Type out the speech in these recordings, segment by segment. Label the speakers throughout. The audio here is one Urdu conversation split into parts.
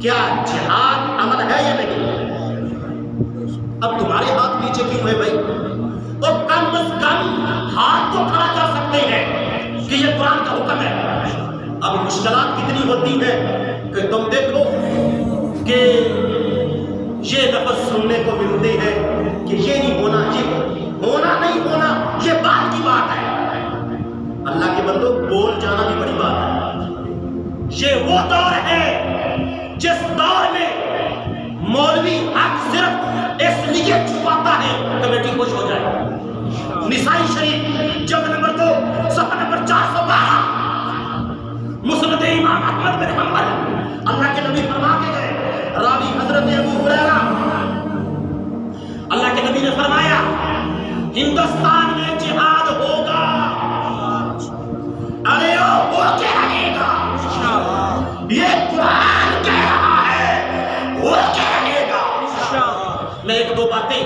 Speaker 1: کیا جہاد عمل ہے یا نہیں؟ اب تمہارے ہاتھ نیچے کیوں ہے بھائی؟ تو کم از کم ہاتھ تو کھڑا کر سکتے ہیں کہ یہ قرآن کا حکم ہے۔ اب مشکلات کتنی ہوتی ہیں کہ تم دیکھو کہ یہ لفظ سننے کو ملتے ہیں کہ یہ نہیں ہونا، یہ ہونا نہیں ہونا یہ بات کی بات ہے۔ اللہ کے بندو بول جانا بھی بڑی بات ہے۔ یہ وہ دور ہے جس دور میں مولوی حق صرف اس لیے چھپاتا ہے کمیٹی خوش ہو جائے۔ نسائی شریف جلد نمبر 2 صفحہ نمبر 412، مسند امام احمد بن حنبل، اللہ کے نبی فرما کے گئے، راوی حضرت ابو ہریرہ، اللہ کے نبی نے فرمایا ہندوستان میں جہاد ہوگا، ارے وہ کیا رہے گا؟ یہ قرآن کہہ رہا ہے، وہ کیا رہے گا؟ میں ایک دو باتیں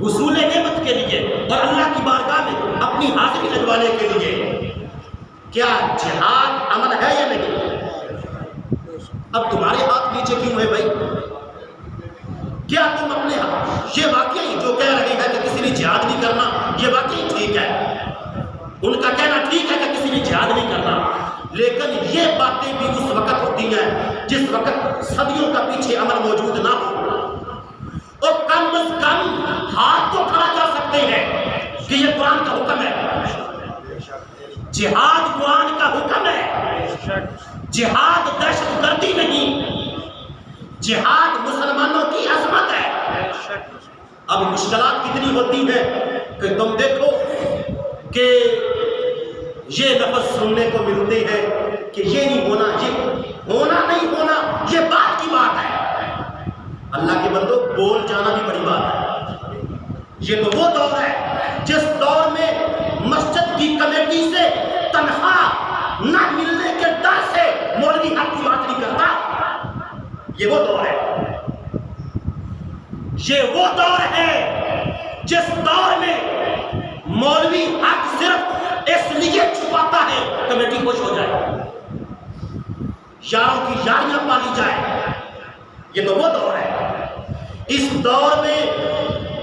Speaker 1: حصول نعمت کے لیے اور اللہ کی بارگاہ میں اپنی حاضری لگوانے کے لیے، کیا جہاد عمل ہے یا نہیں؟ اب تمہارے ہاتھ نیچے کیوں ہے بھائی؟ کیا تم اپنے یہ واقعی جو کہہ رہے ہیں کہ کسی نے جہاد نہیں کرنا، یہ واقعی ٹھیک ہے، ان کا کہنا ٹھیک ہے کہ کسی نے جہاد نہیں کرنا، لیکن یہ باتیں بھی اس وقت ہوتی ہیں جس وقت صدیوں کا پیچھے عمل موجود نہ ہو، اور کم از کم ہاتھ تو کھڑا کر سکتے ہیں کہ یہ قرآن کا حکم ہے۔ جہاد قرآن کا حکم ہے، جہاد دہشت گردی نہیں، جہاد مسلمانوں کی عظمت ہے۔ اب مشکلات کتنی ہوتی ہیں کہ تم دیکھو کہ یہ لفظ سننے کو ملتے ہیں کہ یہ نہیں ہونا، یہ ہونا نہیں ہونا یہ بات کی بات ہے۔ اللہ کے بندو بول جانا بھی بڑی بات ہے۔ یہ تو وہ دور ہے جس دور میں مسجد کی کمیٹی سے تنخواہ نہ ملنے کے ڈر سے مولوی حق کی بات نہیں کرتا۔ یہ وہ دور ہے، یہ وہ دور ہے جس دور میں مولوی حق صرف اس لیے چھپاتا ہے کمیٹی خوش ہو جائے، یاروں کی یاریاں پالی جائے۔ یہ تو وہ دور ہے۔ اس دور میں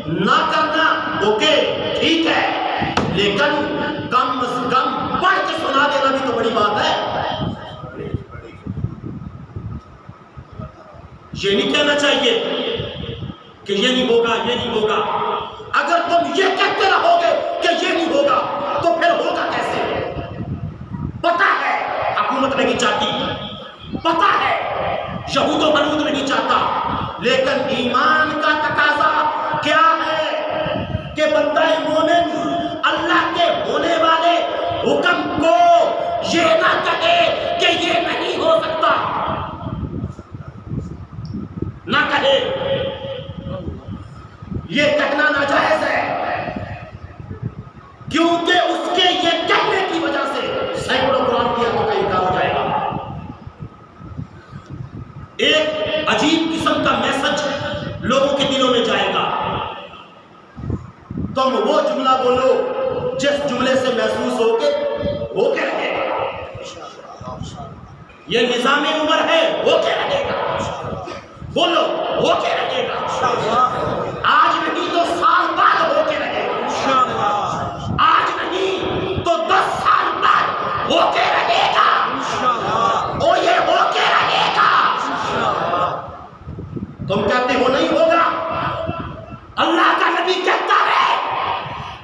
Speaker 1: نہ کرنا اوکے ٹھیک ہے، لیکن کم از کم پڑھ کے سنا دینا بھی تو بڑی بات ہے۔ یہ نہیں کہنا چاہیے کہ یہ نہیں ہوگا، یہ نہیں ہوگا۔ اگر تم یہ کہتے رہو گے کہ یہ نہیں ہوگا تو پھر ہوگا کیسے؟ پتہ ہے حکومت نہیں چاہتی، پتہ ہے یہود و منود نہیں چاہتا، لیکن ایمان کا تقاضا کیا ہے کہ بندہ مومن اللہ کے ہونے والے حکم کو یہ نہ کہے کہ یہ نہیں ہو سکتا، نہ کہے۔ یہ کہنا ناجائز ہے کیونکہ اس کے یہ کہنے کی وجہ سے سینکڑوں قرآن کی آیتوں کا انکار ہو جائے گا۔ ایک عجیب قسم کا میسج لوگوں کے دلوں میں جائے گا۔ تم وہ جملہ بولو جس جملے سے محسوس ہو کے رہے گا، یہ نظام عمر ہے، ہو کے رہے گا، بولو ہو کے رہے گا، آج نہیں تو سال بعد ہو کے رہے گا، آج نہیں تو 10 سال بعد ہو کے رہے گا، اور یہ ہو کے رہے گا۔ تم کہتے ہو نہیں ہوگا، اللہ کا نبی کہتا ہے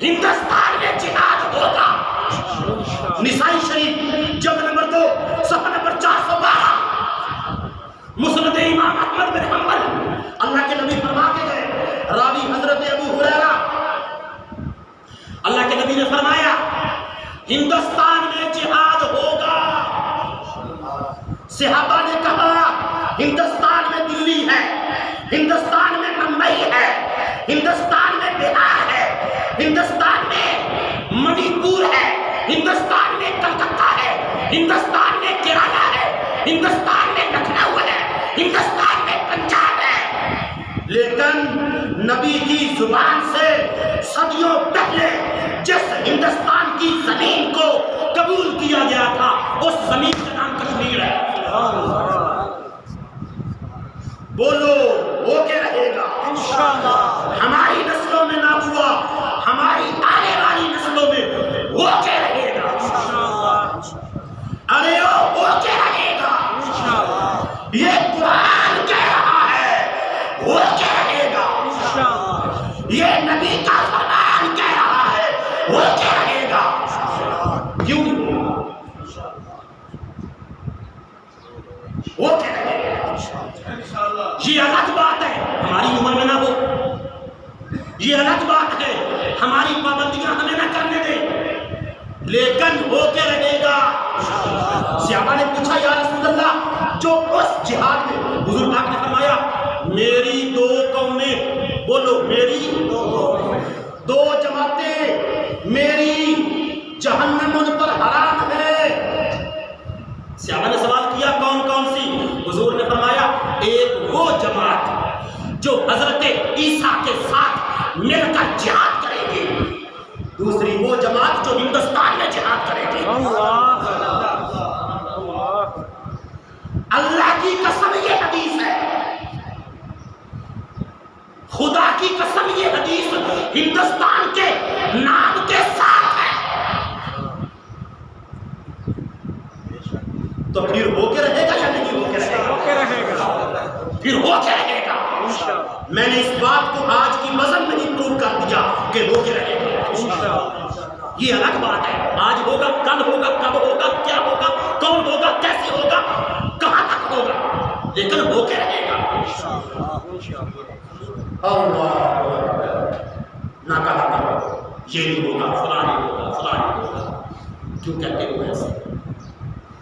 Speaker 1: ہندوستان میں جہاد ہوگا۔ نسائی شریف جلد نمبر 2 صفحہ نمبر 412، مسند امام احمد بن حنبل، اللہ کے نبی فرما کے گئے، راوی حضرت ابو ہریرہ، اللہ کے نبی نے فرمایا ہندوستان میں جہاد ہوگا۔ صحابہ نے کہا ہندوستان میں دلی ہے، ہندوستان میں ممبئی ہے، ہندوستان میں بہار ہے، ہندوستان میں منی پور ہے، ہندوستان میں کلکتہ ہے، ہندوستان میں کیرالہ ہے، ہندوستان میں لکھنؤ ہے، ہندوستان میں پنجاب ہے۔ لیکن نبی کی زبان سے صدیوں پہلے جس ہندوستان کی زمین کو قبول کیا گیا تھا اس زمین کا نام کشمیر ہے۔ بولو ہو کے رہے گا
Speaker 2: انشاءاللہ.
Speaker 1: ہماری نسلوں میں نہ ہوا، ہماری آنے والی نسلوں میں ہو کے رہے گا ارے ہو کے رہے گا. یہ قرآن کہہ رہا ہے ہو کے رہے گا. یہ نبی کا فرمان کہہ رہا ہے ہو کے رہے گا. کیوں ہو کے رہے گا. یہ الگ بات ہے ہماری عمر میں نہ ہو، یہ الگ بات ہے ہماری پابندیاں ہمیں نہ کرنے دیں، لیکن ہو کے رہے گا. صحابہ نے پوچھا یا رسول اللہ جو اس جہاد میں حضور پاک نے فرمایا میری دو قومیں، بولو میری دو جماعتیں میری جہنم ان پر حرام ہے. صحابہ نے سوال کیا کون کون سی؟ حضور نے فرمایا ایک وہ جماعت جو حضرت عیسیٰ کے ساتھ مل کر جہاد کرے گی، دوسری وہ جماعت جو ہندوستان میں جہاد کرے گی. اللہ کی قسم یہ حدیث ہے، خدا کی قسم یہ حدیث ہندوستان کے نام کے ساتھ ہے. تو پھر ہو کے رہے گا یا نہیں ہو کے رہے گا؟ پھر ہو کے رہے گا. میں نے اس بات کو آج کی مذہب میں ہی پروف کر دیا کہ ہو کے رہے گا. یہ الگ بات ہے آج ہوگا کل ہوگا کب ہوگا کیا ہوگا کون ہوگا کیسے ہوگا کہاں تک ہوگا، لیکن ہو کے رہے گا. اللہ